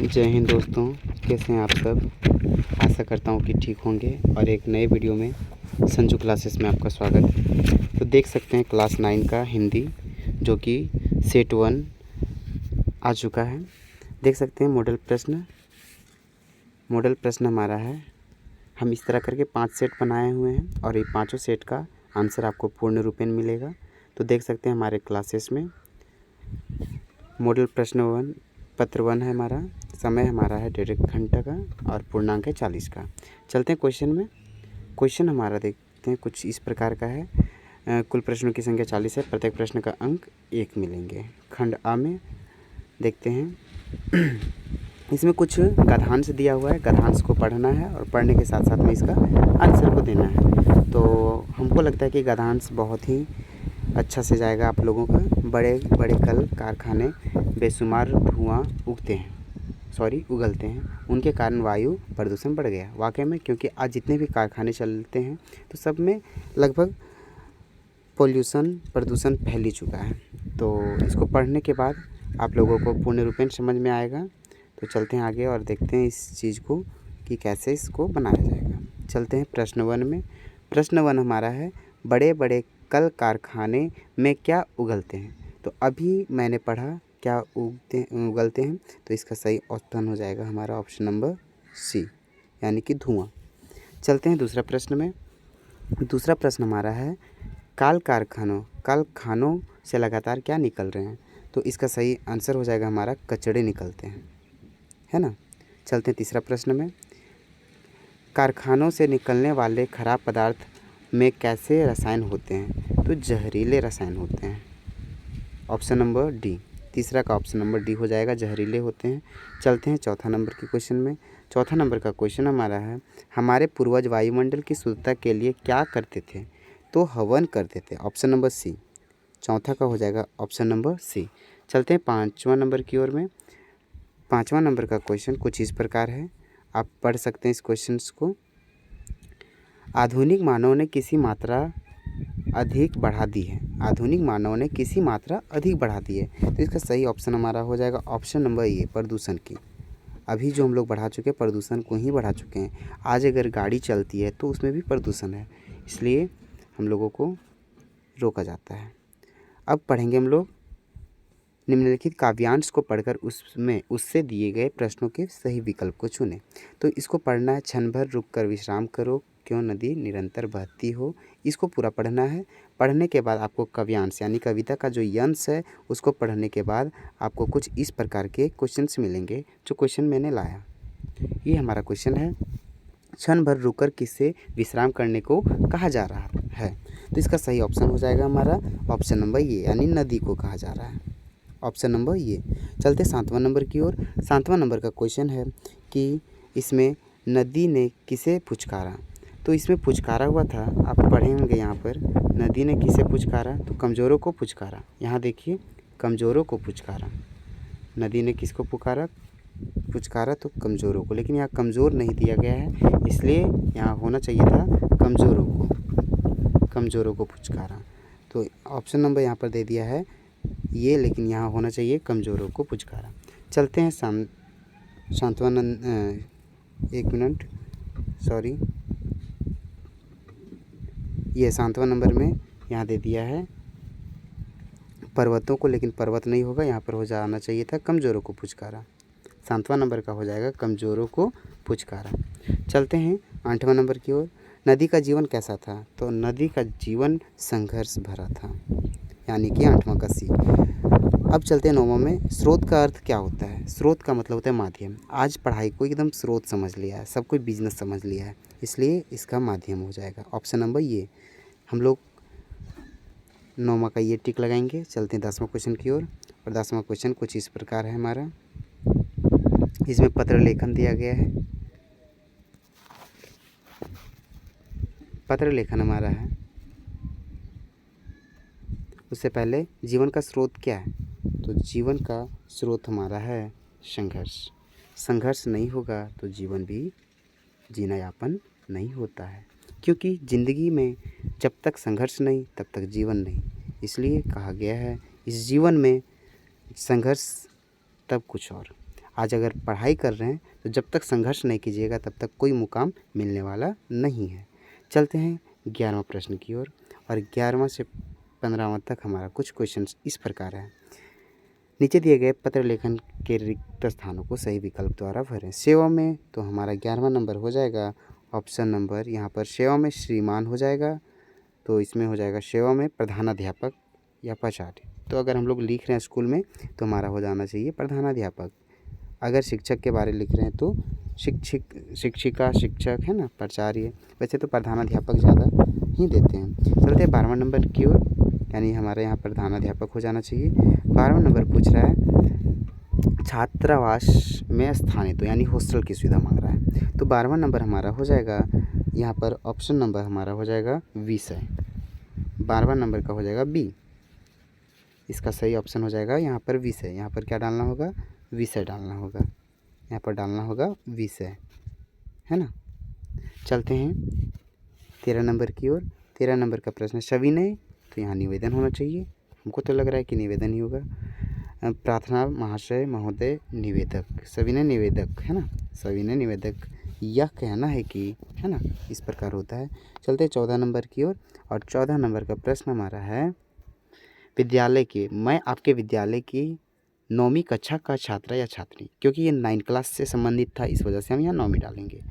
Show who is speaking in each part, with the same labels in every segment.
Speaker 1: जय हिंद दोस्तों, कैसे हैं आप सब। आशा करता हूँ कि ठीक होंगे और एक नए वीडियो में संजू क्लासेस में आपका स्वागत है। तो देख सकते हैं क्लास 9 का हिंदी जो कि सेट 1 आ चुका है। देख सकते हैं मॉडल प्रश्न हमारा है। हम इस तरह करके 5 सेट बनाए हुए हैं और ये पाँचों सेट का आंसर आपको पूर्ण रूपेण मिलेगा। तो देख सकते हैं हमारे क्लासेस में मॉडल प्रश्न 1 पत्र 1 है हमारा। समय हमारा है 1.5 घंटा का और पूर्णांक है 40 का। चलते हैं क्वेश्चन में। क्वेश्चन हमारा देखते हैं कुछ इस प्रकार का है। कुल प्रश्नों की संख्या 40 है। प्रत्येक प्रश्न का अंक 1 मिलेंगे। खंड आ में देखते हैं इसमें कुछ गद्यांश दिया हुआ है। गद्यांश को पढ़ना है और पढ़ने के साथ साथ में इसका आंसर को देना है। तो हमको लगता है कि गद्यांश बहुत ही अच्छा से जाएगा आप लोगों का। बड़े बड़े कल कारखाने बेशुमार धुआं उगलते हैं, उनके कारण वायु प्रदूषण बढ़ गया। वाकई में, क्योंकि आज जितने भी कारखाने चलते हैं तो सब में लगभग प्रदूषण फैल ही चुका है। तो इसको पढ़ने के बाद आप लोगों को पूर्ण रूपेण समझ में आएगा। तो चलते हैं आगे और देखते हैं इस चीज़ को कि कैसे इसको बनाया जाएगा। चलते हैं प्रश्न 1 में। प्रश्न 1 हमारा है, बड़े बड़े कल कारखाने में क्या उगलते हैं। तो अभी मैंने पढ़ा क्या उगलते हैं, तो इसका सही ऑप्शन हो जाएगा हमारा ऑप्शन नंबर सी, यानी कि धुआं। चलते हैं दूसरा प्रश्न में। दूसरा प्रश्न हमारा है, कारखानों से लगातार क्या निकल रहे हैं। तो इसका सही आंसर हो जाएगा हमारा कचड़े निकलते हैं, है ना। चलते हैं तीसरा प्रश्न में। कारखानों से निकलने वाले खराब पदार्थ में कैसे रसायन होते हैं। तो जहरीले रसायन होते हैं। ऑप्शन नंबर डी, तीसरा का ऑप्शन नंबर डी हो जाएगा, जहरीले होते हैं। चलते हैं चौथा नंबर के क्वेश्चन में। चौथा नंबर का क्वेश्चन हमारा है, हमारे पूर्वज वायुमंडल की शुद्धता के लिए क्या करते थे। तो हवन करते थे। ऑप्शन नंबर सी, चौथा का हो जाएगा ऑप्शन नंबर सी। चलते हैं 5वां नंबर की ओर में। 5वां नंबर का क्वेश्चन कुछ इस प्रकार है, आप पढ़ सकते हैं इस क्वेश्चन को। आधुनिक मानव ने किसी मात्रा अधिक बढ़ा दी है। आधुनिक मानव ने किसी मात्रा अधिक बढ़ा दी है। तो इसका सही ऑप्शन हमारा हो जाएगा ऑप्शन नंबर ए, प्रदूषण की। अभी जो हम लोग बढ़ा चुके हैं, प्रदूषण को ही बढ़ा चुके हैं। आज अगर गाड़ी चलती है तो उसमें भी प्रदूषण है, इसलिए हम लोगों को रोका जाता है। अब पढ़ेंगे हम लोग निम्नलिखित काव्यांश को पढ़कर उससे दिए गए प्रश्नों के सही विकल्प को चुनें। तो इसको पढ़ना है, क्षण भर रुक कर विश्राम करो, क्यों नदी निरंतर बहती हो। इसको पूरा पढ़ना है। पढ़ने के बाद आपको काव्यांश यानी कविता का जो यंश है उसको पढ़ने के बाद आपको कुछ इस प्रकार के क्वेश्चंस मिलेंगे जो क्वेश्चन मैंने लाया। ये हमारा क्वेश्चन है, क्षण भर रुककर किससे विश्राम करने को कहा जा रहा है। तो इसका सही ऑप्शन हो जाएगा हमारा ऑप्शन नंबर ये, यानी नदी को कहा जा रहा है। ऑप्शन नंबर ये। चलते 7वां नंबर की ओर। 7वां नंबर का क्वेश्चन है कि इसमें नदी ने किसे पुचकारा। तो इसमें पुचकारा हुआ था, आप पढ़े होंगे यहाँ पर, नदी ने किसे पुचकारा। तो कमज़ोरों को पुचकारा। यहाँ देखिए, कमज़ोरों को पुचकारा। नदी ने किसको पुचकारा तो कमज़ोरों को, लेकिन यहाँ कमज़ोर नहीं दिया गया है, इसलिए यहाँ होना चाहिए था कमज़ोरों को पुचकारा। तो ऑप्शन नंबर यहाँ पर दे दिया है ये, लेकिन यहाँ होना चाहिए कमज़ोरों को पुचकारा। चलते हैं 7वां नंबर में यहाँ दे दिया है पर्वतों को, लेकिन पर्वत नहीं होगा, यहाँ पर हो जाना चाहिए था कमज़ोरों को पुचकारा। 7वां नंबर का हो जाएगा कमज़ोरों को पुचकारा। चलते हैं 8वां नंबर की ओर। नदी का जीवन कैसा था। तो नदी का जीवन संघर्ष भरा था, यानी कि 8वां का सी। अब चलते हैं 9वां में। स्रोत का अर्थ क्या होता है। स्रोत का मतलब होता है माध्यम। आज पढ़ाई को एकदम स्रोत समझ लिया है, सब कोई बिजनेस समझ लिया है, इसलिए इसका माध्यम हो जाएगा ऑप्शन नंबर ये। हम लोग 9वां का ये टिक लगाएंगे। चलते हैं 10वां क्वेश्चन की ओर। और 10वां क्वेश्चन कुछ इस प्रकार है हमारा। इसमें पत्र लेखन दिया गया है। पत्र लेखन हमारा है। उससे पहले जीवन का स्रोत क्या है। तो जीवन का स्रोत हमारा है संघर्ष। संघर्ष नहीं होगा तो जीवन भी जीना यापन नहीं होता है, क्योंकि ज़िंदगी में जब तक संघर्ष नहीं तब तक जीवन नहीं। इसलिए कहा गया है इस जीवन में संघर्ष तब कुछ और। आज अगर पढ़ाई कर रहे हैं तो जब तक संघर्ष नहीं कीजिएगा तब तक कोई मुकाम मिलने वाला नहीं है। चलते हैं 11वां प्रश्न की ओर, और 11वां से 15वां तक हमारा कुछ क्वेश्चंस इस प्रकार है। नीचे दिए गए पत्र लेखन के रिक्त स्थानों को सही विकल्प द्वारा भरें। सेवा में तो हमारा 11वां नंबर हो जाएगा ऑप्शन नंबर, यहाँ पर सेवा में श्रीमान हो जाएगा, तो इसमें हो जाएगा सेवा में प्रधानाध्यापक या प्राचार्य। तो अगर हम लोग लिख रहे हैं स्कूल में तो हमारा हो जाना चाहिए प्रधानाध्यापक। अगर शिक्षक के बारे लिख रहे हैं तो शिक्षिका, शिक्षक, है ना, प्राचार्य। वैसे तो प्रधानाध्यापक ज़्यादा ही देते हैं। चलते हैं 12वां नंबर की ओर, यानी हमारे यहाँ प्रधानाध्यापक हो जाना चाहिए। 12वां नंबर पूछ रहा है छात्रावास में स्थानित, तो यानी हॉस्टल की सुविधा मांग रहा है। तो 12वां नंबर हमारा हो जाएगा यहाँ पर ऑप्शन नंबर हमारा हो जाएगा विषय। 12वां नंबर का हो जाएगा बी, इसका सही ऑप्शन हो जाएगा यहाँ पर विषय। यहाँ पर क्या डालना होगा, विषय डालना होगा, यहाँ पर डालना होगा विषय, है ना। चलते हैं 13 नंबर की ओर। 13 नंबर का प्रश्न सविनय, तो यहाँ निवेदन होना चाहिए, हमको तो लग रहा है कि निवेदन ही होगा। प्रार्थना महाशय महोदय निवेदक, सविनय निवेदक, है ना, सविनय निवेदक यह कहना है कि, है ना, इस प्रकार होता है। चलते 14 नंबर की ओर, और 14 नंबर का प्रश्न हमारा है विद्यालय के, मैं आपके विद्यालय की 9वीं कक्षा का छात्र या छात्री, क्योंकि ये 9 क्लास से संबंधित था इस वजह से हम यहाँ 9वीं डालेंगे।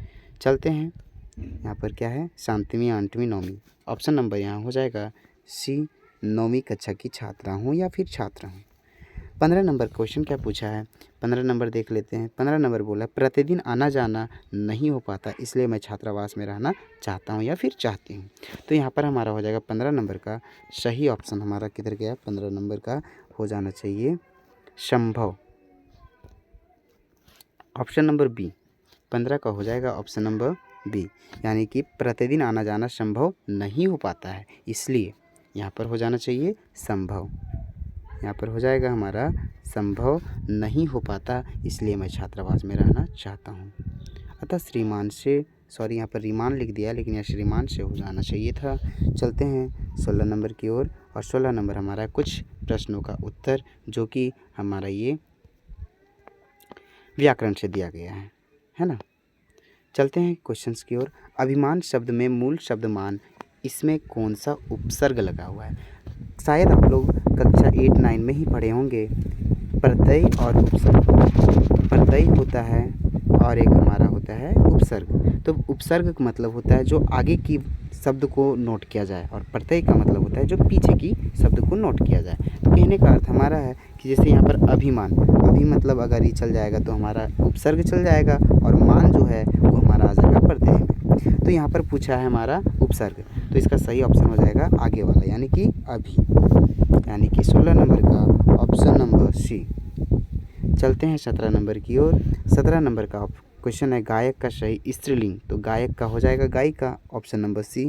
Speaker 1: चलते हैं यहाँ पर क्या है 7वीं, 8वीं, 9वीं। ऑप्शन नंबर यहाँ हो जाएगा सी, 9वीं कक्षा की छात्रा हूँ या फिर छात्र हूँ। 15 नंबर क्वेश्चन क्या पूछा है, 15 नंबर देख लेते हैं। 15 नंबर बोला प्रतिदिन आना जाना नहीं हो पाता, इसलिए मैं छात्रावास में रहना चाहता हूँ या फिर चाहती हूँ। तो यहाँ पर हमारा हो जाएगा 15 नंबर का सही ऑप्शन हमारा किधर गया, 15 नंबर का हो जाना चाहिए संभव, ऑप्शन नंबर बी। 15 का हो जाएगा ऑप्शन नंबर बी, यानी कि प्रतिदिन आना जाना संभव नहीं हो पाता है, इसलिए यहाँ पर हो जाना चाहिए संभव। यहाँ पर हो जाएगा हमारा संभव नहीं हो पाता, इसलिए मैं छात्रावास में रहना चाहता हूँ। अतः श्रीमान से, सॉरी यहाँ पर रीमान लिख दिया, लेकिन यह श्रीमान से हो जाना चाहिए था। चलते हैं 16 नंबर की ओर, और 16 नंबर हमारा कुछ प्रश्नों का उत्तर, जो कि हमारा ये व्याकरण से दिया गया है ना। चलते हैं क्वेश्चंस की ओर। अभिमान शब्द में मूल शब्द मान, इसमें कौन सा उपसर्ग लगा हुआ है। शायद आप लोग कक्षा 8-9 में ही पढ़े होंगे, प्रत्यय और उपसर्ग। प्रत्यय होता है और एक हमारा होता है उपसर्ग। तो उपसर्ग का मतलब होता है जो आगे की शब्द को नोट किया जाए, और प्रत्यय का मतलब होता है जो पीछे की शब्द को नोट किया जाए। तो कहने का अर्थ हमारा है कि जैसे यहाँ पर अभिमान, अभी मतलब अगर ये चल जाएगा तो हमारा उपसर्ग चल जाएगा, और मान जो है वो हमारा आ जाएगा प्रत्यय में। तो यहाँ पर पूछा है हमारा उपसर्ग, तो इसका सही ऑप्शन हो जाएगा आगे वाला, यानी कि अभी, यानी कि 16 नंबर का ऑप्शन नंबर सी। चलते हैं 17 नंबर की ओर। 17 नंबर का क्वेश्चन है गायक का सही स्त्रीलिंग, तो गायक का हो जाएगा गायिका, ऑप्शन नंबर सी।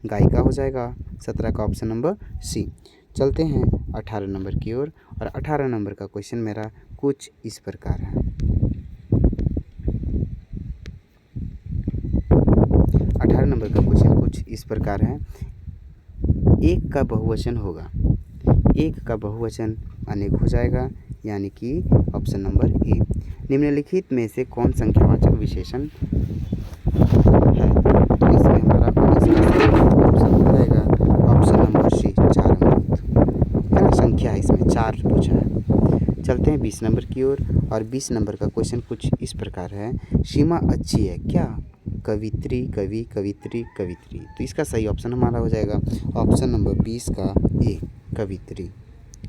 Speaker 1: गायिका हो जाएगा 17 का ऑप्शन नंबर सी। चलते हैं 18 नंबर की ओर, और 18 नंबर का क्वेश्चन मेरा कुछ इस प्रकार है। 18 नंबर का क्वेश्चन कुछ इस प्रकार है, एक का बहुवचन होगा, एक का बहुवचन अनेक हो जाएगा, यानी कि ऑप्शन नंबर ए। निम्नलिखित में से कौन संख्यावाचक विशेषण है, तो इसमें हमारा ऑप्शन हो जाएगा ऑप्शन नंबर सी, 4 अमृत, है ना, संख्या है इसमें 4 पूछा है। चलते हैं 20 नंबर की ओर, और 20 नंबर का क्वेश्चन कुछ इस प्रकार है, सीमा अच्छी है क्या, कवित्री, कवि, कवित्री, कवित्री। तो इसका सही ऑप्शन हमारा हो जाएगा ऑप्शन नंबर 20 का ए, कवित्री।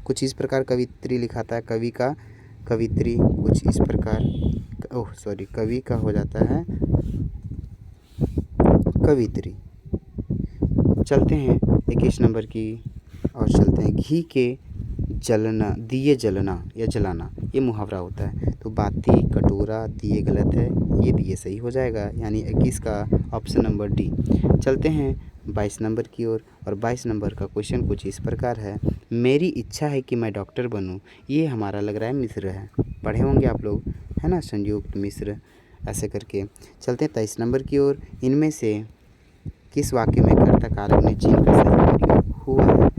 Speaker 1: कुछ इस प्रकार कवित्री लिखाता है, कवि का कवित्री, कुछ इस प्रकार, ओह सॉरी, कवि का हो जाता है कवित्री। चलते हैं 21 नंबर की, और चलते हैं घी के जलना, दिए जलना या जलाना, ये मुहावरा होता है। तो बाती, कटोरा, दिए गलत है, ये दिए सही हो जाएगा, यानी 21 का ऑप्शन नंबर डी। चलते हैं 22 नंबर की ओर, और 22 नंबर का क्वेश्चन कुछ इस प्रकार है, मेरी इच्छा है कि मैं डॉक्टर बनूं। ये हमारा लग रहा है मिश्र है, पढ़े होंगे आप लोग, है ना, संयुक्त मिश्र ऐसे करके। चलते हैं 23 नंबर की ओर, इनमें से किस वाक्य में कर्ता कारक ने चीन का सही प्रयोग हुआ है।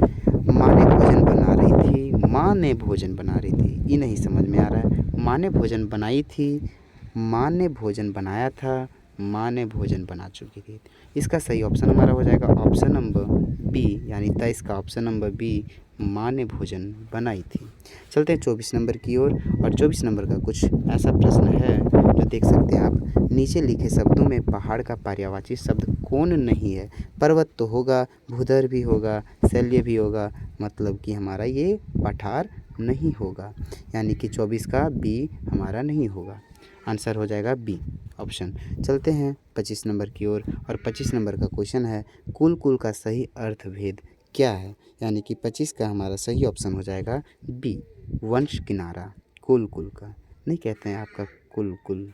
Speaker 1: माँ ने भोजन बना रही थी, माँ ने भोजन बना रही थी, ई नहीं समझ में आ रहा है। माँ ने भोजन बनाई थी, माँ ने भोजन बनाया था, माँ ने भोजन बना चुकी थी। इसका सही ऑप्शन हमारा हो जाएगा ऑप्शन नंबर बी, यानी 23 का ऑप्शन नंबर बी, माँ ने भोजन बनाई थी। चलते हैं 24 नंबर की ओर, और 24 नंबर का कुछ ऐसा प्रश्न है जो देख सकते हैं आप। नीचे लिखे शब्दों में पहाड़ का पर्यायवाची शब्द कौन नहीं है? पर्वत तो होगा, भूधर भी होगा, शैल्य भी होगा, मतलब कि हमारा ये पठार नहीं होगा, यानी कि 24 का बी हमारा नहीं होगा। आंसर हो जाएगा बी ऑप्शन। चलते हैं 25 नंबर की ओर, और 25 नंबर का क्वेश्चन है, कुल कुल का सही अर्थभेद क्या है? यानी कि 25 का हमारा सही ऑप्शन हो जाएगा बी, वंश किनारा। कुल कुल का नहीं कहते हैं आपका कुल कुल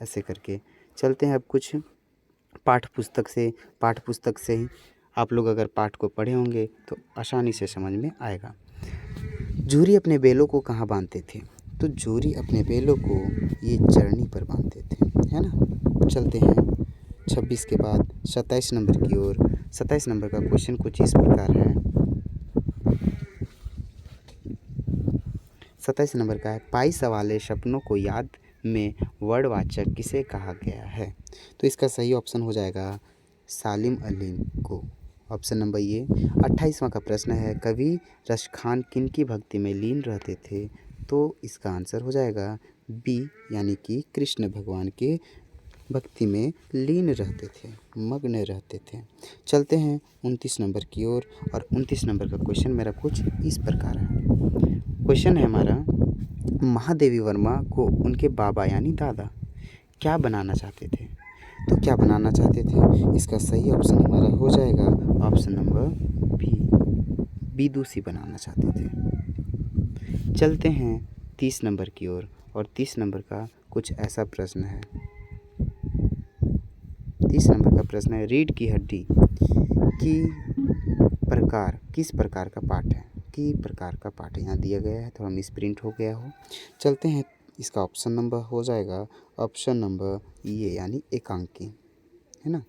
Speaker 1: ऐसे करके। चलते हैं अब कुछ पाठ्य पुस्तक से ही आप लोग अगर पाठ को पढ़े होंगे तो आसानी से समझ में आएगा। जूरी अपने बैलों को कहाँ बांधते थे? तो जूरी अपने बैलों को ये चरनी पर बांधते थे, है ना। चलते हैं 26 के बाद 27 नंबर की ओर। 27 नंबर का क्वेश्चन कुछ इस प्रकार है। 27 नंबर का है, पाइस वाले सपनों को याद में वर्णवाचक किसे कहा गया है? तो इसका सही ऑप्शन हो जाएगा सालिम अली को, ऑप्शन नंबर ये। 28वां का प्रश्न है, कवि रसखान किन की भक्ति में लीन रहते थे? तो इसका आंसर हो जाएगा बी, यानी कि कृष्ण भगवान के भक्ति में लीन रहते थे, मग्न रहते थे। चलते हैं 29 नंबर की ओर, और 29 नंबर का क्वेश्चन मेरा कुछ इस प्रकार है। क्वेश्चन है हमारा, महादेवी वर्मा को उनके बाबा यानी दादा क्या बनाना चाहते थे? तो क्या बनाना चाहते थे? इसका सही ऑप्शन हमारा हो जाएगा ऑप्शन नंबर बी, विदुषी बनाना चाहते थे। चलते हैं 30 नंबर की ओर, और 30 नंबर का कुछ ऐसा प्रश्न है। 30 नंबर का प्रश्न है, रीढ़ की हड्डी की प्रकार किस प्रकार का पाठ है? की प्रकार का पाठ यहाँ दिया गया है, तो हम इस प्रिंट हो गया हो। चलते हैं, इसका ऑप्शन नंबर हो जाएगा ऑप्शन नंबर ये, यानी एकांकी, है ना।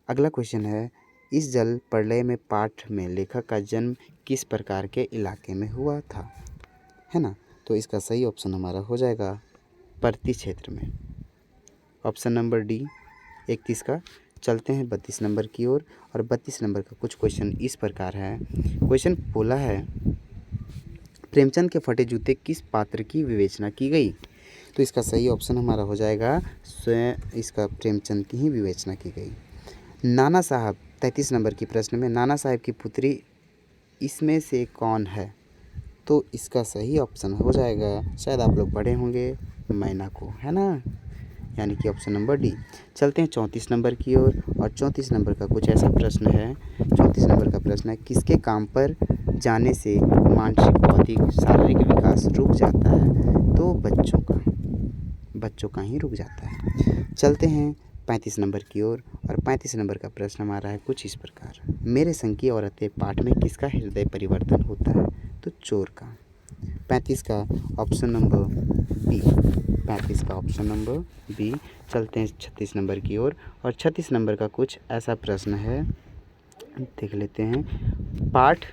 Speaker 1: अगला क्वेश्चन है, इस जल प्रलय में पाठ में लेखक का जन्म किस प्रकार के इलाके में हुआ था? है ना। तो इसका सही ऑप्शन हमारा हो जाएगा पर्ती क्षेत्र में, ऑप्शन नंबर डी 31 का। चलते हैं 32 नंबर की ओर, और 32 नंबर का कुछ क्वेश्चन इस प्रकार है। क्वेश्चन बोला है, प्रेमचंद के फटे जूते किस पात्र की विवेचना की गई? तो इसका सही ऑप्शन हमारा हो जाएगा स्वयं, इसका प्रेमचंद की ही विवेचना की गई। नाना साहब 33 नंबर की प्रश्न में, नाना साहब की पुत्री इसमें से कौन है? तो इसका सही ऑप्शन हो जाएगा, शायद आप लोग पढ़े होंगे, मैना को, है ना, यानी कि ऑप्शन नंबर डी। चलते हैं 34 नंबर की ओर, और 34 नंबर का कुछ ऐसा प्रश्न है। 34 नंबर का प्रश्न है, किसके काम पर जाने से मानसिक बौद्धिक शारीरिक विकास रुक जाता है? तो बच्चों का ही रुक जाता है। चलते हैं 35 नंबर की ओर, और 35 नंबर का प्रश्न हमारा है कुछ इस प्रकार, मेरे संग की औरतें पाठ में किसका हृदय परिवर्तन होता है? तो चोर का। 35 का ऑप्शन नंबर बी, 35 का ऑप्शन नंबर बी। चलते हैं 36 नंबर की ओर, और 36 नंबर का कुछ ऐसा प्रश्न है, देख लेते हैं। पाठ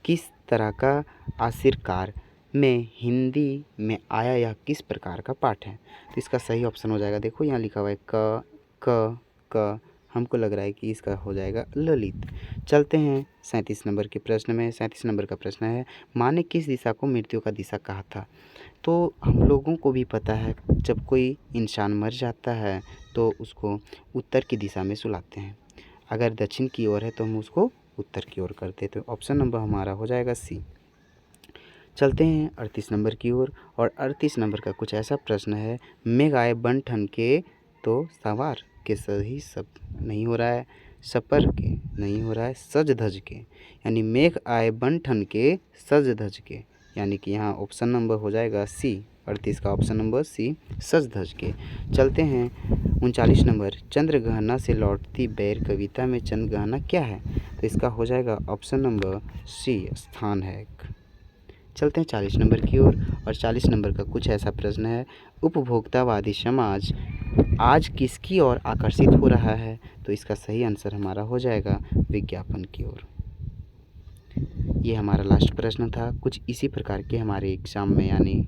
Speaker 1: किस तरह का आशिरकार में हिंदी में आया, यह किस प्रकार का पाठ है? तो इसका सही ऑप्शन हो जाएगा, देखो यहाँ लिखा हुआ है क, हमको लग रहा है कि इसका हो जाएगा ललित। चलते हैं 37 नंबर के प्रश्न में। 37 नंबर का प्रश्न है, माँ ने किस दिशा को मृत्यु का दिशा कहा था? तो हम लोगों को भी पता है, जब कोई इंसान मर जाता है तो उसको उत्तर की दिशा में सुलाते हैं, अगर दक्षिण की ओर है तो हम उसको उत्तर की ओर करते हैं। तो ऑप्शन नंबर हमारा हो जाएगा सी। चलते हैं 38 नंबर की ओर, और 38 नंबर का कुछ ऐसा प्रश्न है, मेघ आए बन ठन के, तो सवार के सही शब्द नहीं हो रहा है, सपर के नहीं हो रहा है, सज धज के, यानी मेघ आए बन ठन के, सज धज के, यानी कि यहाँ ऑप्शन नंबर हो जाएगा सी, 38 का ऑप्शन नंबर सी, सज धज के। चलते हैं 39 नंबर, चंद्र गहना से लौटती बैर कविता में चंद्र गहना क्या है? तो इसका हो जाएगा ऑप्शन नंबर सी, स्थान है एक। चलते हैं 40 नंबर की ओर, और 40 नंबर का कुछ ऐसा प्रश्न है, उपभोक्तावादी समाज आज किसकी ओर आकर्षित हो रहा है? तो इसका सही आंसर हमारा हो जाएगा विज्ञापन की ओर। ये हमारा लास्ट प्रश्न था। कुछ इसी प्रकार के हमारे एग्ज़ाम में यानी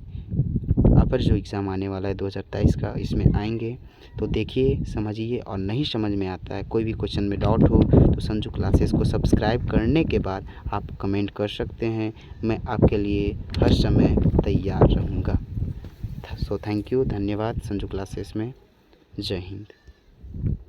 Speaker 1: अपर जो एग्ज़ाम आने वाला है 2023 का, इसमें आएंगे। तो देखिए, समझिए, और नहीं समझ में आता है, कोई भी क्वेश्चन में डाउट हो तो संजू क्लासेस को सब्सक्राइब करने के बाद आप कमेंट कर सकते हैं। मैं आपके लिए हर समय तैयार रहूँगा। सो थैंक यू, धन्यवाद। संजू क्लासेस में जय हिंद।